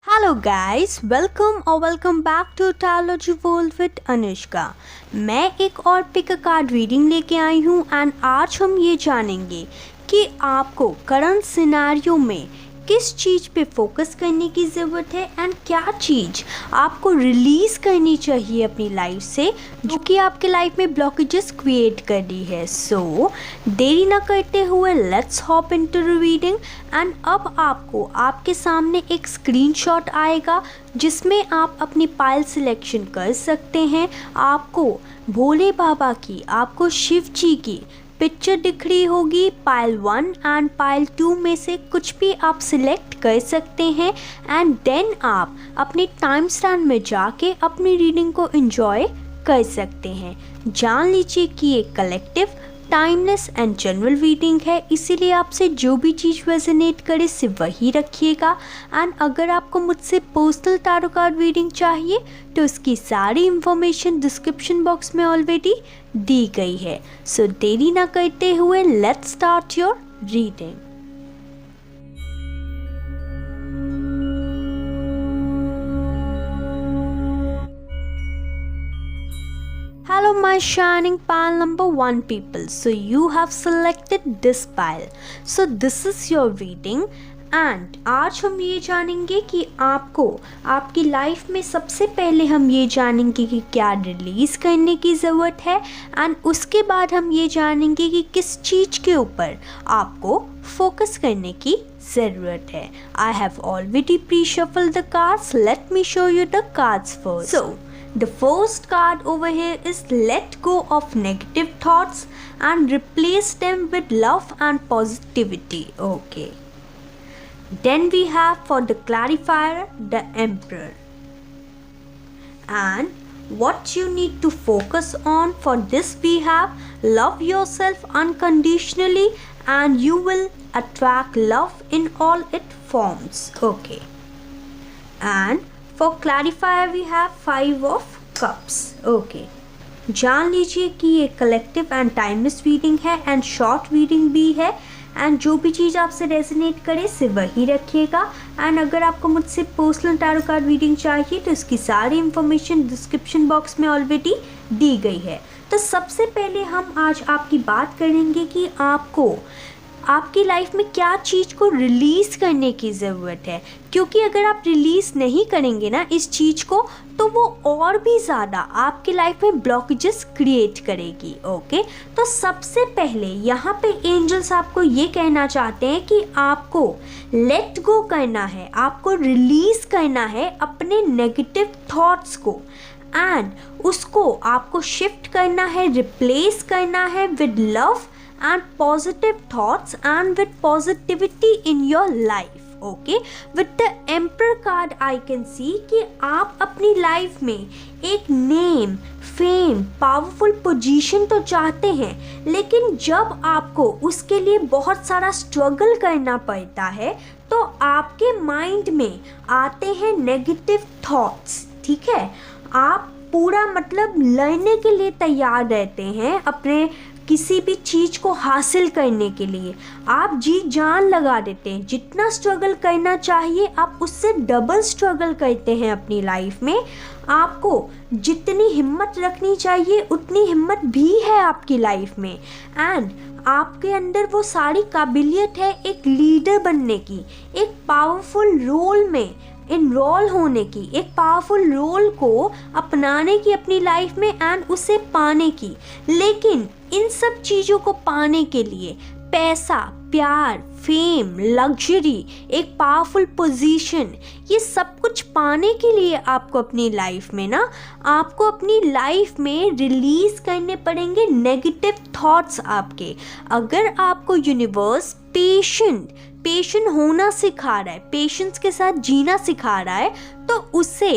Hello guys, welcome back to Tyology world with Anushka. मैं एक और पिक अ कार्ड रीडिंग लेके आई हूँ एंड आज हम ये जानेंगे कि आपको करंट सिनेरियो में किस चीज़ पे फोकस करने की ज़रूरत है एंड क्या चीज़ आपको रिलीज़ करनी चाहिए अपनी लाइफ से जो कि आपके लाइफ में ब्लॉकेजेस क्रिएट कर रही है। सो देरी ना करते हुए let's hop into the reading. And अब आपको आपके सामने एक स्क्रीनशॉट आएगा जिसमें आप अपनी पाइल सिलेक्शन कर सकते हैं। आपको भोले बाबा की, आपको शिव जी की पिक्चर दिख रही होगी। पाइल 1 एंड पाइल 2 में से कुछ भी आप सिलेक्ट कर सकते हैं एंड देन आप अपने टाइम स्टैम्प में जाके अपनी रीडिंग को एंजॉय कर सकते हैं। जान लीजिए कि ये collective, timeless and general reading है, इसीलिए आपसे जो भी चीज़ रेजोनेट करे सिर्फ वही रखिएगा। एंड अगर आपको मुझसे पर्सनल टैरो कार्ड रीडिंग चाहिए तो उसकी सारी इंफॉर्मेशन डिस्क्रिप्शन बॉक्स में ऑलरेडी दी गई है। सो देरी ना करते हुए let's start your reading. Hello my shining pile number 1 people. So you have selected this pile. So this is your reading and आज हम ये जानेंगे कि आपको आपकी लाइफ में सबसे पहले हम ये जानेंगे कि क्या रिलीज़ करने की ज़रूरत है एंड उसके बाद हम ये जानेंगे कि किस चीज़ के ऊपर आपको फोकस करने की ज़रूरत है। I have already pre-shuffled the cards. Let me show you the cards first. So the first card over here is let go of negative thoughts and replace them with love and positivity. Okay. Then we have for the clarifier the Emperor. And what you need to focus on for this we have love yourself unconditionally and you will attract love in all its forms. Okay. And for clarifier we have 5 of cups. Okay. जान लीजिए कि ये collective and timeless reading है and short reading भी है and जो भी चीज़ आपसे रेजोनेट करे सिर्फ वही रखिएगा। एंड अगर आपको मुझसे पर्सनल टैरो कार्ड रीडिंग चाहिए तो इसकी सारी इंफॉर्मेशन डिस्क्रिप्शन बॉक्स में ऑलरेडी दी गई है। तो सबसे पहले हम आज आपकी बात करेंगे कि आपको आपकी लाइफ में क्या चीज़ को रिलीज़ करने की ज़रूरत है, क्योंकि अगर आप रिलीज़ नहीं करेंगे ना इस चीज़ को तो वो और भी ज़्यादा आपकी लाइफ में ब्लॉकेजेस क्रिएट करेगी। ओके, तो सबसे पहले यहाँ पे एंजल्स आपको ये कहना चाहते हैं कि आपको लेट गो करना है, आपको रिलीज़ करना है अपने नेगेटिव थॉट्स को एंड उसको आपको शिफ्ट करना है, रिप्लेस करना है with love and positive thoughts and with positivity in your life. Okay, with the Emperor card I can see कि आप अपनी लाइफ में एक नेम, फेम, पावरफुल पोजीशन तो चाहते हैं, लेकिन जब आपको उसके लिए बहुत सारा स्ट्रगल करना पड़ता है तो आपके माइंड में आते हैं नेगेटिव थॉट्स। ठीक है, आप पूरा मतलब लड़ने के लिए तैयार रहते हैं अपने किसी भी चीज़ को हासिल करने के लिए, आप जी जान लगा देते हैं। जितना स्ट्रगल करना चाहिए आप उससे डबल स्ट्रगल करते हैं अपनी लाइफ में। आपको जितनी हिम्मत रखनी चाहिए उतनी हिम्मत भी है आपकी लाइफ में एंड आपके अंदर वो सारी काबिलियत है एक लीडर बनने की, एक पावरफुल रोल में इनरोल होने की, एक पावरफुल रोल को अपनाने की अपनी लाइफ में एंड उसे पाने की। लेकिन इन सब चीज़ों को पाने के लिए पैसा, प्यार, फेम, लग्जरी, एक पावरफुल पोजीशन, ये सब कुछ पाने के लिए आपको अपनी लाइफ में ना आपको अपनी लाइफ में रिलीज़ करने पड़ेंगे नेगेटिव थॉट्स आपके। अगर आपको यूनिवर्स पेशेंट होना सिखा रहा है, पेशेंस के साथ जीना सिखा रहा है, तो उसे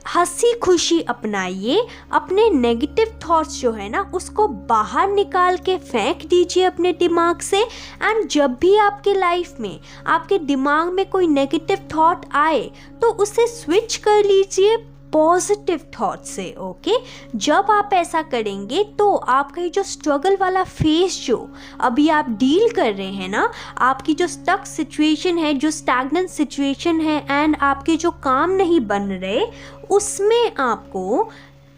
हंसी खुशी अपनाइए। अपने नेगेटिव थॉट्स जो है ना उसको बाहर निकाल के फेंक दीजिए अपने दिमाग से एंड जब भी आपके लाइफ में आपके दिमाग में कोई नेगेटिव थॉट आए तो उसे स्विच कर लीजिए पॉजिटिव थॉट से। ओके, जब आप ऐसा करेंगे तो आपका ये जो स्ट्रगल वाला फेस जो अभी आप डील कर रहे हैं ना, आपकी जो स्टक सिचुएशन है, जो स्टैग्नेंट सिचुएशन है एंड आपके जो काम नहीं बन रहे, उसमें आपको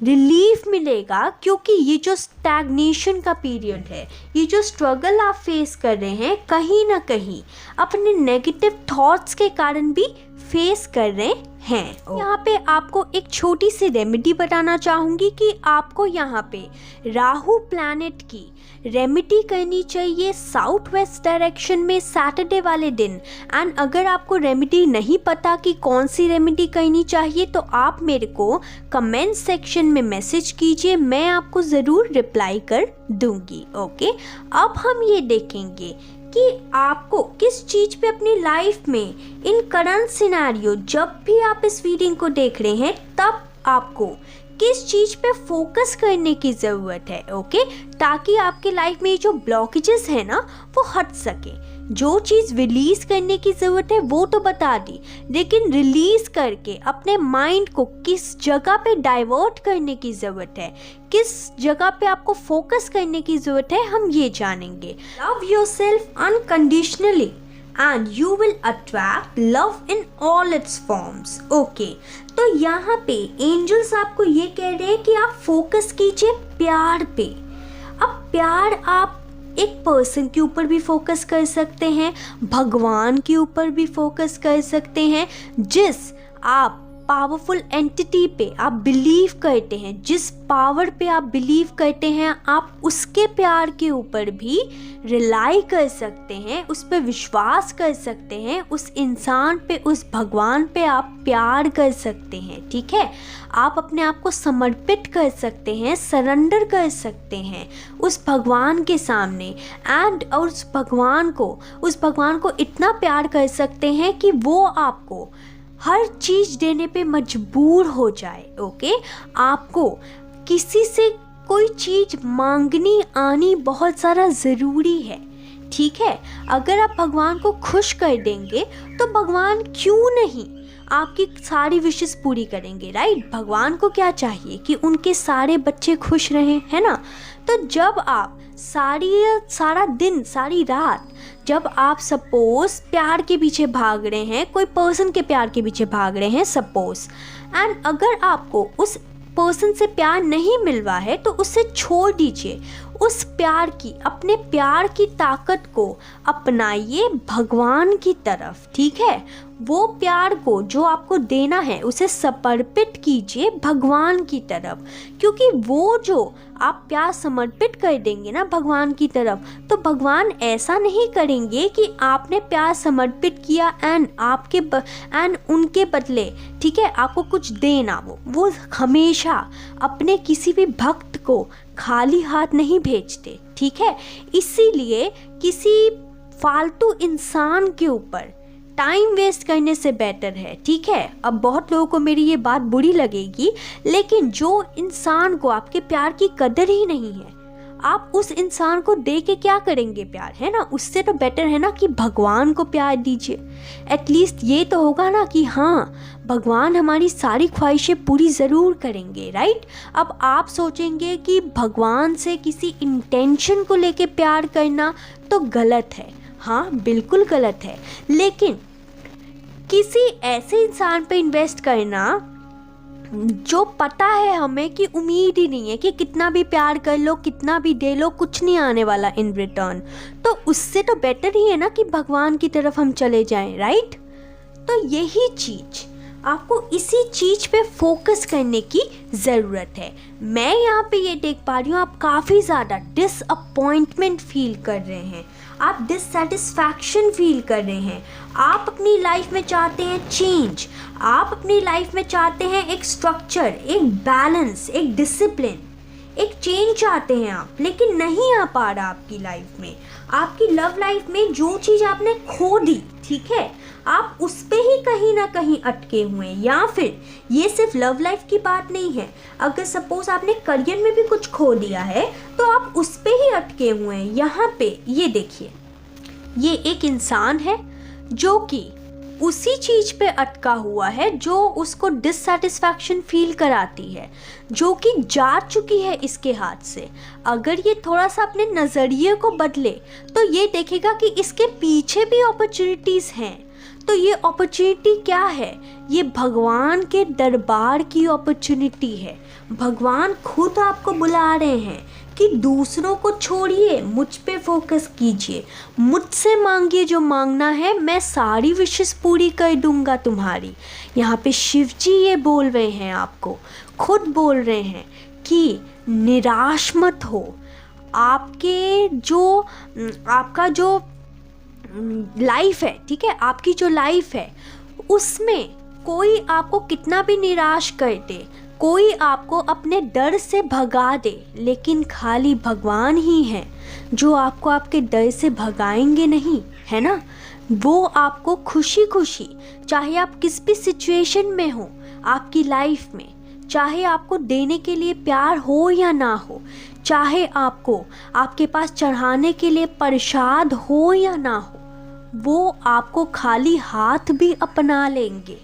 रिलीफ मिलेगा। क्योंकि ये जो स्टैग्नेशन का पीरियड है, ये जो स्ट्रगल आप फेस कर रहे हैं, कहीं ना कहीं अपने नेगेटिव थॉट्स के कारण भी फेस कर रहे हैं। यहाँ पे आपको एक छोटी सी रेमेडी बताना चाहूँगी कि आपको यहाँ पे राहु प्लैनेट की रेमेडी करनी चाहिए साउथ वेस्ट डायरेक्शन में सैटरडे वाले दिन। एंड अगर आपको रेमेडी नहीं पता कि कौन सी रेमेडी करनी चाहिए तो आप मेरे को कमेंट सेक्शन में मैसेज कीजिए, मैं आपको ज़रूर रिप्लाई कर दूंगी। ओके, अब हम ये देखेंगे कि आपको किस चीज़ पे अपनी लाइफ में इन करंट सिनेरियो, जब भी आप इस रीडिंग को देख रहे हैं तब आपको किस चीज़ पे फोकस करने की ज़रूरत है। ओके, ताकि आपके लाइफ में जो ब्लॉकेजेस है ना वो हट सके। जो चीज़ रिलीज़ करने की ज़रूरत है वो तो बता दी, लेकिन रिलीज़ करके अपने माइंड को किस जगह पे डाइवर्ट करने की ज़रूरत है, किस जगह पे आपको फोकस करने की ज़रूरत है, हम ये जानेंगे। Love yourself unconditionally and you will attract love in all its forms। Okay, तो यहाँ पे एंजल्स आपको ये कह रहे हैं कि आप फोकस कीजिए प्यार पे। अब प्यार आप एक पर्सन के ऊपर भी फोकस कर सकते हैं, भगवान के ऊपर भी फोकस कर सकते हैं। जिस आप पावरफुल एंटिटी पे आप बिलीव करते हैं, जिस पावर पे आप बिलीव करते हैं, आप उसके प्यार के ऊपर भी रिलाई कर सकते हैं, उस पर विश्वास कर सकते हैं, उस इंसान पे, उस भगवान पे आप प्यार कर सकते हैं। ठीक है, आप अपने आप को समर्पित कर सकते हैं, सरेंडर कर सकते हैं उस भगवान के सामने। एंड और उस भगवान को इतना प्यार कर सकते हैं कि वो आपको हर चीज़ देने पे मजबूर हो जाए। ओके, आपको किसी से कोई चीज़ मांगनी आनी बहुत सारा ज़रूरी है। ठीक है, अगर आप भगवान को खुश कर देंगे तो भगवान क्यों नहीं आपकी सारी विशेस पूरी करेंगे। राइट, भगवान को क्या चाहिए कि उनके सारे बच्चे खुश रहें, है ना। तो जब आप सारा दिन, सारी रात, जब आप सपोज प्यार के पीछे भाग रहे हैं, कोई पर्सन के प्यार के पीछे भाग रहे हैं सपोज, एंड अगर आपको उस पर्सन से प्यार नहीं मिल रहा है तो उसे छोड़ दीजिए। उस प्यार की, अपने प्यार की ताकत को अपनाइए भगवान की तरफ। ठीक है, वो प्यार को जो आपको देना है उसे समर्पित कीजिए भगवान की तरफ। क्योंकि वो जो आप प्यार समर्पित कर देंगे ना भगवान की तरफ, तो भगवान ऐसा नहीं करेंगे कि आपने प्यार समर्पित किया एंड उनके बदले, ठीक है, आपको कुछ देना। वो हमेशा अपने किसी भी भक्त को खाली हाथ नहीं भेजते। ठीक है, इसीलिए किसी फालतू इंसान के ऊपर टाइम वेस्ट करने से बेटर है। ठीक है, अब बहुत लोगों को मेरी ये बात बुरी लगेगी, लेकिन जो इंसान को आपके प्यार की कदर ही नहीं है, आप उस इंसान को दे के क्या करेंगे प्यार, है ना। उससे तो बेटर है ना कि भगवान को प्यार दीजिए। एटलीस्ट ये तो होगा ना कि हाँ, भगवान हमारी सारी ख्वाहिशें पूरी ज़रूर करेंगे। राइट, अब आप सोचेंगे कि भगवान से किसी इंटेंशन को लेके प्यार करना तो गलत है। हाँ, बिल्कुल गलत है, लेकिन किसी ऐसे इंसान पे इन्वेस्ट करना जो पता है हमें कि उम्मीद ही नहीं है कि कितना भी प्यार कर लो, कितना भी दे लो, कुछ नहीं आने वाला इन रिटर्न, तो उससे तो बेटर ही है ना कि भगवान की तरफ हम चले जाएं। राइट, तो यही चीज़ आपको इसी चीज़ पे फोकस करने की ज़रूरत है। मैं यहाँ पे ये देख पा रही हूँ आप काफ़ी ज़्यादा डिसअपॉइंटमेंट फील कर रहे हैं, आप डिससेटिस्फैक्शन फील कर रहे हैं। आप अपनी लाइफ में चाहते हैं चेंज, आप अपनी लाइफ में चाहते हैं एक स्ट्रक्चर, एक बैलेंस, एक डिसिप्लिन, एक चेंज चाहते हैं आप, लेकिन नहीं आ पा रहा आपकी लाइफ में। आपकी लव लाइफ में जो चीज़ आपने खो दी, ठीक है, आप उस पे ही कहीं ना कहीं अटके हुए हैं। या फिर ये सिर्फ लव लाइफ की बात नहीं है, अगर सपोज आपने करियर में भी कुछ खो दिया है तो आप उस पे ही अटके हुए हैं। यहाँ पे ये देखिए, ये एक इंसान है जो कि उसी चीज पे अटका हुआ है जो उसको डिससेटिस्फैक्शन फील कराती है, जो कि जा चुकी है इसके हाथ से। अगर ये थोड़ा सा अपने नज़रिए को बदले तो ये देखेगा कि इसके पीछे भी अपॉर्चुनिटीज़ हैं। तो ये अपॉर्चुनिटी क्या है? ये भगवान के दरबार की अपॉर्चुनिटी है। भगवान खुद आपको बुला रहे हैं कि दूसरों को छोड़िए, मुझ पे फोकस कीजिए, मुझसे मांगिए जो मांगना है, मैं सारी विशेष पूरी कर दूंगा तुम्हारी। यहाँ पे शिव जी ये बोल रहे हैं, आपको खुद बोल रहे हैं कि निराश मत हो। आपका जो लाइफ है, ठीक है, आपकी जो लाइफ है उसमें कोई आपको कितना भी निराश कर दे, कोई आपको अपने डर से भगा दे, लेकिन खाली भगवान ही हैं जो आपको आपके डर से भगाएंगे नहीं, है ना। वो आपको खुशी खुशी, चाहे आप किस भी सिचुएशन में हो आपकी लाइफ में, चाहे आपको देने के लिए प्यार हो या ना हो, चाहे आपको आपके पास चढ़ाने के लिए प्रसाद हो या ना हो, वो आपको खाली हाथ भी अपना लेंगे।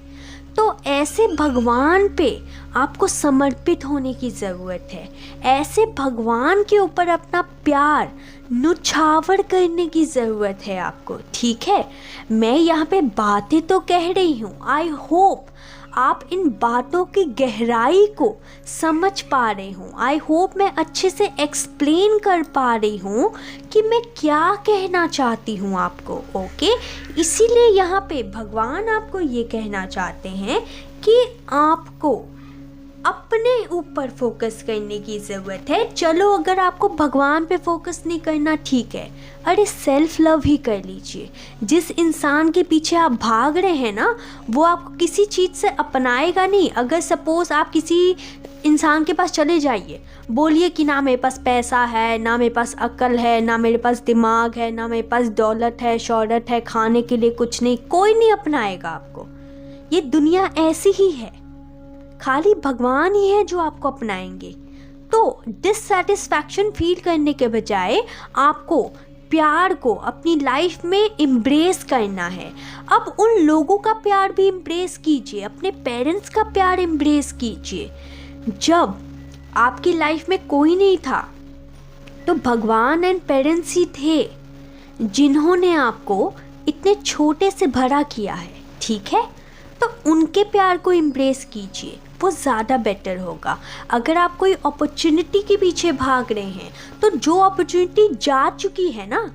तो ऐसे भगवान पे आपको समर्पित होने की ज़रूरत है। ऐसे भगवान के ऊपर अपना प्यार नुछावर करने की ज़रूरत है आपको, ठीक है। मैं यहाँ पे बातें तो कह रही हूँ, आई होप आप इन बातों की गहराई को समझ पा रहे हो। आई होप मैं अच्छे से एक्सप्लेन कर पा रही हूँ कि मैं क्या कहना चाहती हूँ आपको, ओके। इसीलिए यहाँ पे भगवान आपको ये कहना चाहते हैं कि आपको अपने ऊपर फोकस करने की ज़रूरत है। चलो अगर आपको भगवान पे फोकस नहीं करना, ठीक है, अरे सेल्फ लव ही कर लीजिए। जिस इंसान के पीछे आप भाग रहे हैं ना, वो आपको किसी चीज़ से अपनाएगा नहीं। अगर सपोज़ आप किसी इंसान के पास चले जाइए, बोलिए कि ना मेरे पास पैसा है, ना मेरे पास अक्ल है, ना मेरे पास दिमाग है, ना मेरे पास दौलत है, शोहरत है, खाने के लिए कुछ नहीं, कोई नहीं अपनाएगा आपको। ये दुनिया ऐसी ही है, खाली भगवान ही है जो आपको अपनाएंगे। तो डिससैटिस्फैक्शन फील करने के बजाय आपको प्यार को अपनी लाइफ में एम्ब्रेस करना है। अब उन लोगों का प्यार भी एम्ब्रेस कीजिए, अपने पेरेंट्स का प्यार एम्ब्रेस कीजिए। जब आपकी लाइफ में कोई नहीं था तो भगवान एंड पेरेंट्स ही थे जिन्होंने आपको इतने छोटे से बड़ा किया है, ठीक है। तो उनके प्यार को एम्ब्रेस कीजिए, वो ज़्यादा बेटर होगा। अगर आप कोई अपॉर्चुनिटी के पीछे भाग रहे हैं तो जो अपॉर्चुनिटी जा चुकी है ना,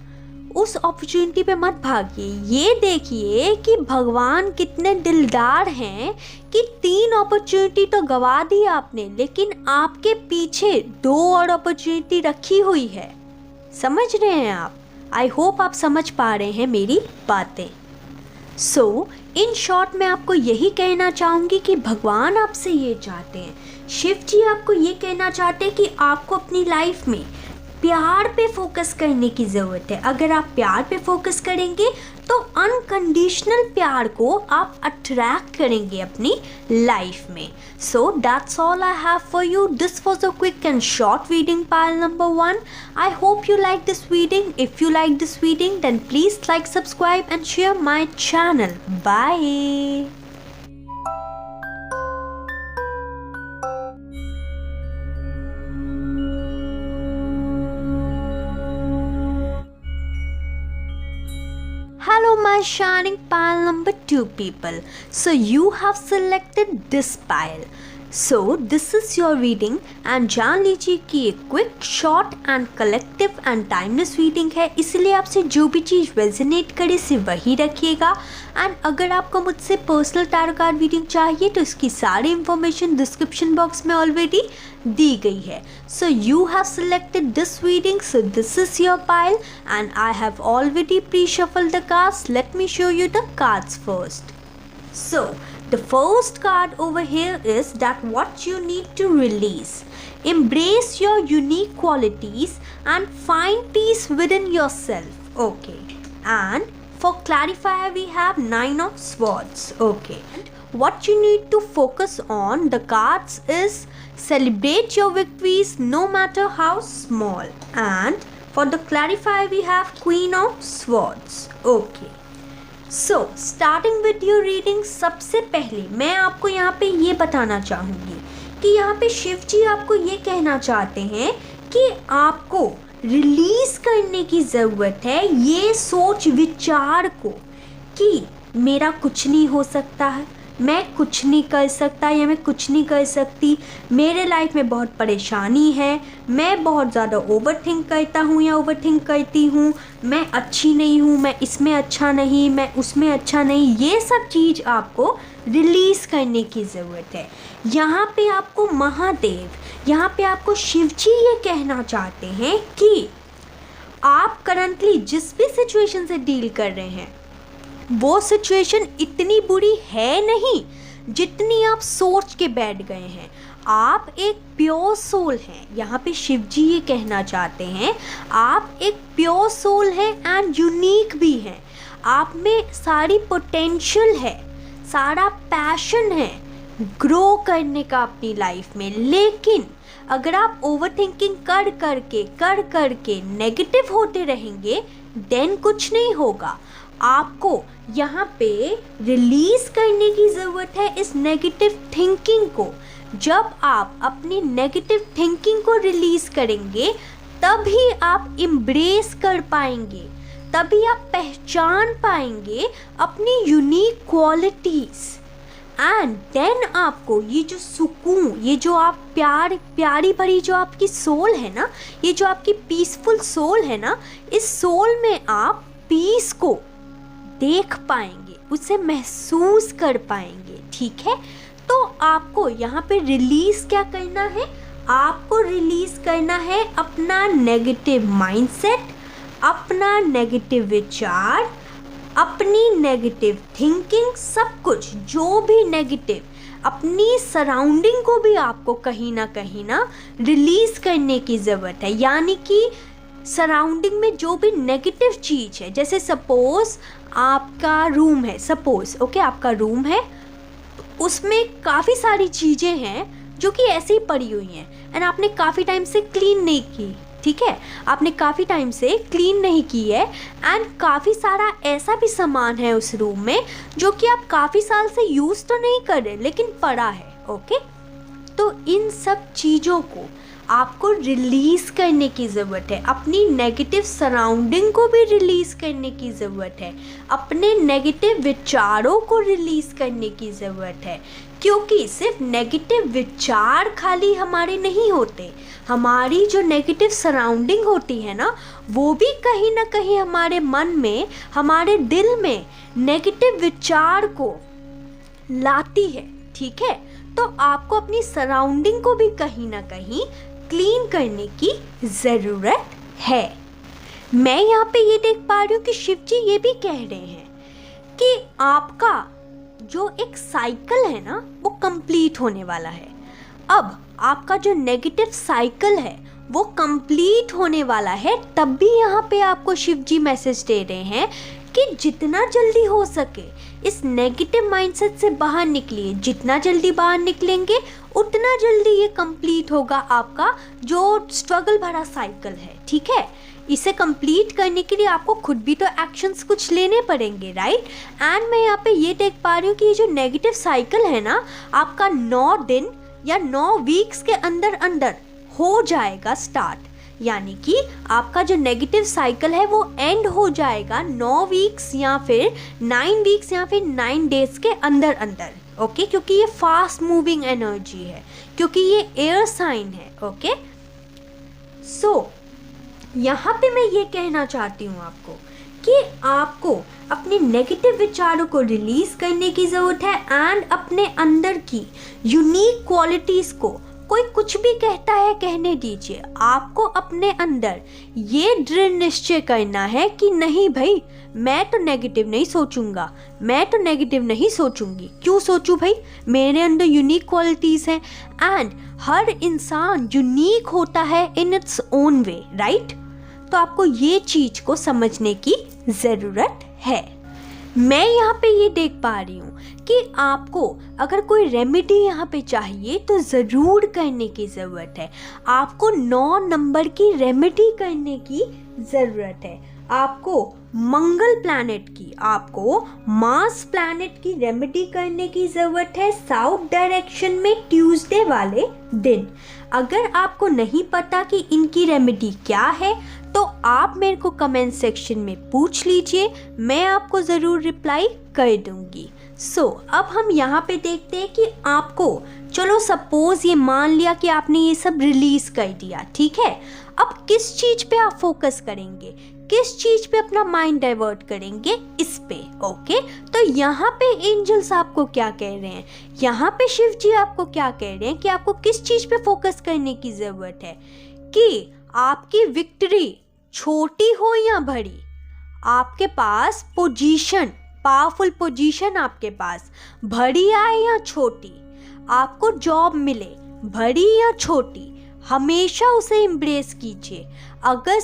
उस अपॉर्चुनिटी पे मत भागिए। ये देखिए कि भगवान कितने दिलदार हैं कि 3 अपॉर्चुनिटी तो गवा दी आपने, लेकिन आपके पीछे 2 और अपॉर्चुनिटी रखी हुई है। समझ रहे हैं आप? आई होप आप समझ पा रहे हैं मेरी बातें। सो इन शॉर्ट मैं आपको यही कहना चाहूँगी कि भगवान आपसे ये चाहते हैं, शिव जी आपको ये कहना चाहते हैं कि आपको अपनी लाइफ में प्यार पे फोकस करने की ज़रूरत है। अगर आप प्यार पे फोकस करेंगे तो अनकंडीशनल प्यार को आप अट्रैक्ट करेंगे अपनी लाइफ में। So that's all I have for you. This was a quick and short reading pile number 1. I hope you like this reading. If you like this reading, then please like, subscribe and share my channel. Bye. Hello my shining pile number 2 people. So you have selected this pile. So this is your reading and जान लीजिए कि ये quick, short and collective and timeless reading है, इसलिए आपसे जो भी चीज़ resonate करे सिर्फ वही रखिएगा। एंड अगर आपको मुझसे पर्सनल टैरो कार्ड रीडिंग चाहिए तो इसकी सारी इंफॉर्मेशन डिस्क्रिप्शन बॉक्स में ऑलरेडी दी गई है। So you have selected this reading, so this is your pile and I have already pre shuffle the cards. Let me show you the cards first. So the first card over here is that what you need to release. Embrace your unique qualities and find peace within yourself. Okay. And for clarifier we have 9 of swords. Okay. And what you need to focus on, the cards is celebrate your victories no matter how small. And for the clarifier we have Queen of Swords. Okay. So starting with your reading, सबसे पहले मैं आपको यहाँ पे ये बताना चाहूँगी कि यहाँ पे शिव जी आपको ये कहना चाहते हैं कि आपको रिलीज करने की ज़रूरत है ये सोच विचार को कि मेरा कुछ नहीं हो सकता है, मैं कुछ नहीं कर सकता या मैं कुछ नहीं कर सकती, मेरे लाइफ में बहुत परेशानी है, मैं बहुत ज़्यादा ओवरथिंक करता हूँ या ओवरथिंक करती हूँ, मैं अच्छी नहीं हूँ, मैं इसमें अच्छा नहीं, मैं उसमें अच्छा नहीं, ये सब चीज़ आपको रिलीज़ करने की ज़रूरत है। यहाँ पे आपको महादेव, यहाँ पे आपको शिव जी ये कहना चाहते हैं कि आप करंटली जिस भी सिचुएशन से डील कर रहे हैं वो सिचुएशन इतनी बुरी है नहीं जितनी आप सोच के बैठ गए हैं। आप एक प्योर सोल हैं, यहाँ पे शिव जी ये कहना चाहते हैं आप एक प्योर सोल हैं एंड यूनिक भी हैं। आप में सारी पोटेंशियल है, सारा पैशन है ग्रो करने का अपनी लाइफ में, लेकिन अगर आप ओवरथिंकिंग कर करके नेगेटिव होते रहेंगे देन कुछ नहीं होगा। आपको यहाँ पे रिलीज करने की ज़रूरत है इस नेगेटिव थिंकिंग को। जब आप अपनी नेगेटिव थिंकिंग को रिलीज करेंगे तभी आप एम्ब्रेस कर पाएंगे, तभी आप पहचान पाएंगे अपनी यूनिक क्वालिटीज़ एंड देन आपको ये जो सुकून, ये जो आप प्यारी भरी जो आपकी सोल है ना, ये जो आपकी पीसफुल सोल है ना, इस सोल में आप पीस को देख पाएंगे, उसे महसूस कर पाएंगे। ठीक है, तो आपको यहाँ पे रिलीज क्या करना है, आपको रिलीज करना है अपना नेगेटिव माइंडसेट, अपना नेगेटिव विचार, अपनी नेगेटिव थिंकिंग, सब कुछ जो भी नेगेटिव, अपनी सराउंडिंग को भी आपको कहीं ना रिलीज करने की ज़रूरत है। यानी कि सराउंडिंग में जो भी नेगेटिव चीज़ है, जैसे सपोज आपका रूम है, सपोज ओके आपका रूम है, उसमें काफ़ी सारी चीज़ें हैं जो कि ऐसे ही पड़ी हुई हैं एंड आपने काफ़ी टाइम से क्लीन नहीं की। ठीक है, आपने काफ़ी टाइम से क्लीन नहीं की है एंड काफ़ी सारा ऐसा भी सामान है उस रूम में जो कि आप काफ़ी साल से यूज़ तो नहीं कर रहे लेकिन पड़ा है। ओके, तो इन सब चीज़ों को आपको रिलीज़ करने की ज़रूरत है, अपनी नेगेटिव सराउंडिंग को भी रिलीज़ करने की ज़रूरत है, अपने नेगेटिव विचारों को रिलीज़ करने की ज़रूरत है। क्योंकि सिर्फ नेगेटिव विचार खाली हमारे नहीं होते, हमारी जो नेगेटिव सराउंडिंग होती है ना, वो भी कहीं ना कहीं हमारे मन में, हमारे दिल में नेगेटिव विचार को लाती है। ठीक है, तो आपको अपनी सराउंडिंग को भी कहीं ना कहीं क्लीन करने की ज़रूरत है। मैं यहाँ पे ये देख पा रही हूँ कि शिव जी ये भी कह रहे हैं कि आपका जो एक साइकिल है ना वो कंप्लीट होने वाला है। अब आपका जो नेगेटिव साइकिल है वो कंप्लीट होने वाला है, तब भी यहाँ पे आपको शिव जी मैसेज दे रहे हैं कि जितना जल्दी हो सके इस नेगेटिव माइंडसेट से बाहर निकलिए। जितना जल्दी बाहर निकलेंगे उतना जल्दी ये कंप्लीट होगा आपका जो स्ट्रगल भरा साइकिल है। ठीक है, इसे कंप्लीट करने के लिए आपको खुद भी तो एक्शंस कुछ लेने पड़ेंगे, राइट। एंड मैं यहाँ पे ये देख पा रही हूँ कि ये जो नेगेटिव साइकिल है ना, आपका 9 दिन या 9 वीक्स के अंदर अंदर हो जाएगा स्टार्ट। यानी कि आपका जो नेगेटिव साइकिल है वो एंड हो जाएगा 9 वीक्स या फिर 9 वीक्स या फिर 9 डेज के अंदर अंदर। ओके, क्योंकि ये फास्ट मूविंग एनर्जी है, क्योंकि ये एयर साइन है। ओके, सो यहाँ पे मैं ये कहना चाहती हूँ आपको कि आपको अपने नेगेटिव विचारों को रिलीज करने की ज़रूरत है एंड अपने अंदर की यूनिक क्वालिटीज़ को, कोई कुछ भी कहता है कहने दीजिए। आपको अपने अंदर ये दृढ़ निश्चय करना है कि नहीं भाई, मैं तो नेगेटिव नहीं सोचूंगा, मैं तो नेगेटिव नहीं सोचूंगी। क्यों सोचूं भाई, मेरे अंदर यूनिक क्वालिटीज़ हैं एंड हर इंसान यूनिक होता है in its own way, right. तो आपको ये चीज़ को समझने की ज़रूरत है। मैं यहाँ पे ये देख पा रही हूँ कि आपको अगर कोई रेमेडी यहाँ पे चाहिए तो ज़रूर करने की ज़रूरत है। आपको 9 नंबर की रेमेडी करने की ज़रूरत है। आपको मंगल प्लैनेट की, आपको मार्स प्लैनेट की रेमेडी करने की ज़रूरत है साउथ डायरेक्शन में ट्यूसडे वाले दिन। अगर आपको नहीं पता कि इनकी रेमेडी क्या है तो आप मेरे को कमेंट सेक्शन में पूछ लीजिए, मैं आपको ज़रूर रिप्लाई कर दूंगी। अब हम यहाँ पे देखते हैं कि आपको, चलो सपोज ये मान लिया कि आपने ये सब रिलीज़ कर दिया, ठीक है। अब किस चीज़ पे आप फोकस करेंगे, किस चीज़ पे अपना माइंड डाइवर्ट करेंगे, इस पे। ओके, तो यहाँ पे एंजल्स आपको क्या कह रहे हैं, यहाँ पे शिव जी आपको क्या कह रहे हैं कि आपको किस चीज़ पे फोकस करने की ज़रूरत है कि आपकी विक्ट्री छोटी हो या बड़ी, आपके पास पोजीशन, पावरफुल पोजीशन आपके पास बड़ी आए या छोटी, आपको जॉब मिले बड़ी या छोटी, हमेशा उसे एम्ब्रेस कीजिए। अगर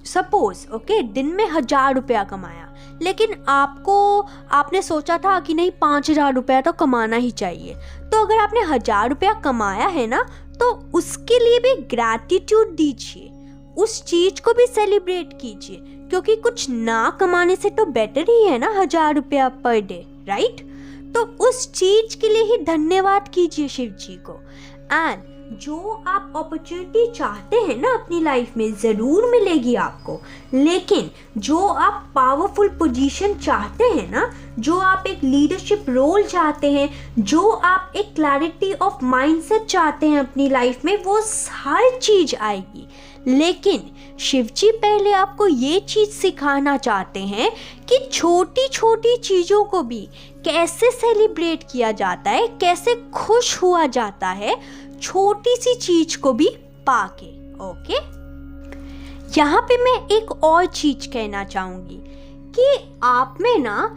सपोज ओके दिन में 1000 रुपया कमाया, लेकिन आपने सोचा था कि नहीं 5000 रुपया तो कमाना ही चाहिए, तो अगर आपने 1000 रुपया कमाया है ना, तो उसके लिए भी ग्रैटिट्यूड दीजिए, उस चीज को भी सेलिब्रेट कीजिए, क्योंकि कुछ ना कमाने से तो बेटर ही है ना 1000 रुपया पर डे, राइट। तो उस चीज के लिए ही धन्यवाद कीजिए शिव जी को। एंड जो आप अपॉर्चुनिटी चाहते हैं ना अपनी लाइफ में ज़रूर मिलेगी आपको, लेकिन जो आप पावरफुल पोजीशन चाहते हैं ना, जो आप एक लीडरशिप रोल चाहते हैं, जो आप एक क्लैरिटी ऑफ माइंडसेट चाहते हैं अपनी लाइफ में, वो हर चीज़ आएगी। लेकिन शिवजी पहले आपको ये चीज़ सिखाना चाहते हैं कि छोटी छोटी चीज़ों को भी कैसे सेलिब्रेट किया जाता है, कैसे खुश हुआ जाता है छोटी सी चीज को भी पाके। ओके, यहाँ पे मैं एक और चीज कहना चाहूंगी कि आप में ना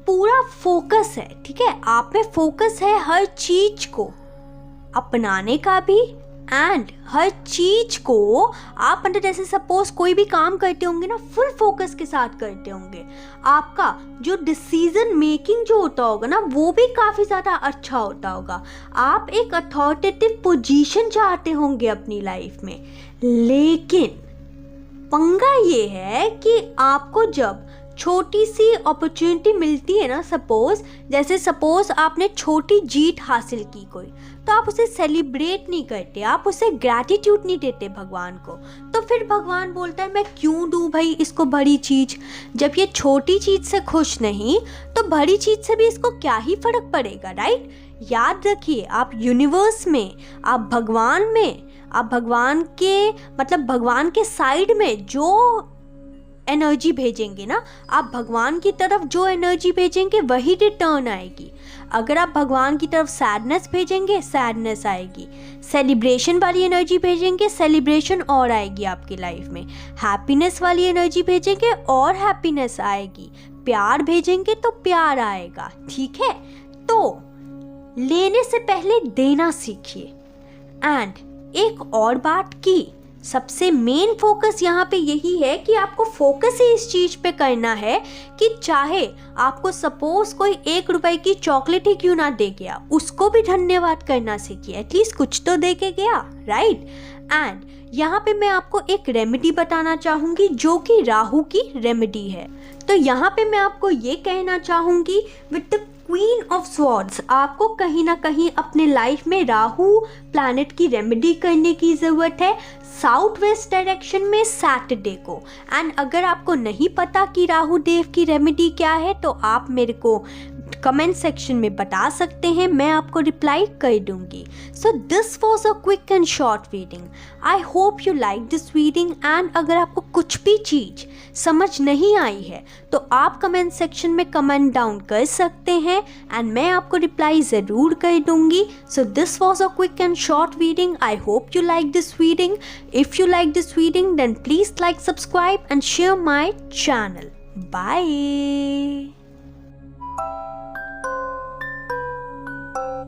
पूरा फोकस है, ठीक है, आप में फोकस है हर चीज को अपनाने का भी, एंड हर चीज को आप मतलब जैसे सपोज कोई भी काम करते होंगे ना, फुल फोकस के साथ करते होंगे, आपका जो डिसीजन मेकिंग जो होता होगा ना, वो भी काफ़ी ज़्यादा अच्छा होता होगा। आप एक अथॉरिटेटिव पोजीशन चाहते होंगे अपनी लाइफ में, लेकिन पंगा ये है कि आपको जब छोटी सी अपॉर्चुनिटी मिलती है ना, सपोज आपने छोटी जीत हासिल की कोई, तो आप उसे सेलिब्रेट नहीं करते, आप उसे ग्रैटिट्यूड नहीं देते भगवान को। तो फिर भगवान बोलता है मैं क्यों दूँ भाई इसको बड़ी चीज़, जब ये छोटी चीज़ से खुश नहीं तो बड़ी चीज़ से भी इसको क्या ही फर्क पड़ेगा, राइट। याद रखिए, आप यूनिवर्स में, आप भगवान में, आप भगवान के साइड में जो एनर्जी भेजेंगे ना, आप भगवान की तरफ जो एनर्जी भेजेंगे वही रिटर्न आएगी। अगर आप भगवान की तरफ सैडनेस भेजेंगे, सैडनेस आएगी। सेलिब्रेशन वाली एनर्जी भेजेंगे, सेलिब्रेशन और आएगी आपकी लाइफ में। हैप्पीनेस वाली एनर्जी भेजेंगे और हैप्पीनेस आएगी। प्यार भेजेंगे तो प्यार आएगा, ठीक है। तो लेने से पहले देना सीखिए। एंड एक और बात की सबसे मेन फोकस यहाँ पे यही है कि आपको फोकस ही इस चीज़ पे करना है कि चाहे आपको सपोज कोई 1 रुपए की चॉकलेट ही क्यों ना दे गया, उसको भी धन्यवाद करना सीखिए, एटलीस्ट कुछ तो दे के गया, राइट। एंड यहाँ पे मैं आपको एक रेमेडी बताना चाहूँगी जो कि राहु की रेमेडी है। तो यहाँ पे मैं आपको ये कहना चाहूँगी with the queen of swords, आपको कहीं ना कहीं अपने लाइफ में राहु प्लैनेट की रेमेडी करने की ज़रूरत है साउथ वेस्ट डायरेक्शन में सैटरडे को। एंड अगर आपको नहीं पता कि राहु देव की रेमेडी क्या है तो आप मेरे को कमेंट सेक्शन में बता सकते हैं, मैं आपको रिप्लाई कर दूंगी। So this was a quick and short reading. I hope you like this reading. And अगर आपको कुछ भी चीज़ समझ नहीं आई है तो आप कमेंट सेक्शन में कमेंट डाउन कर सकते हैं एंड मैं आपको रिप्लाई ज़रूर कर दूंगी। So this was a quick and short reading. I hope you like this reading. If you like this reading, then please like, subscribe and share my channel. Bye.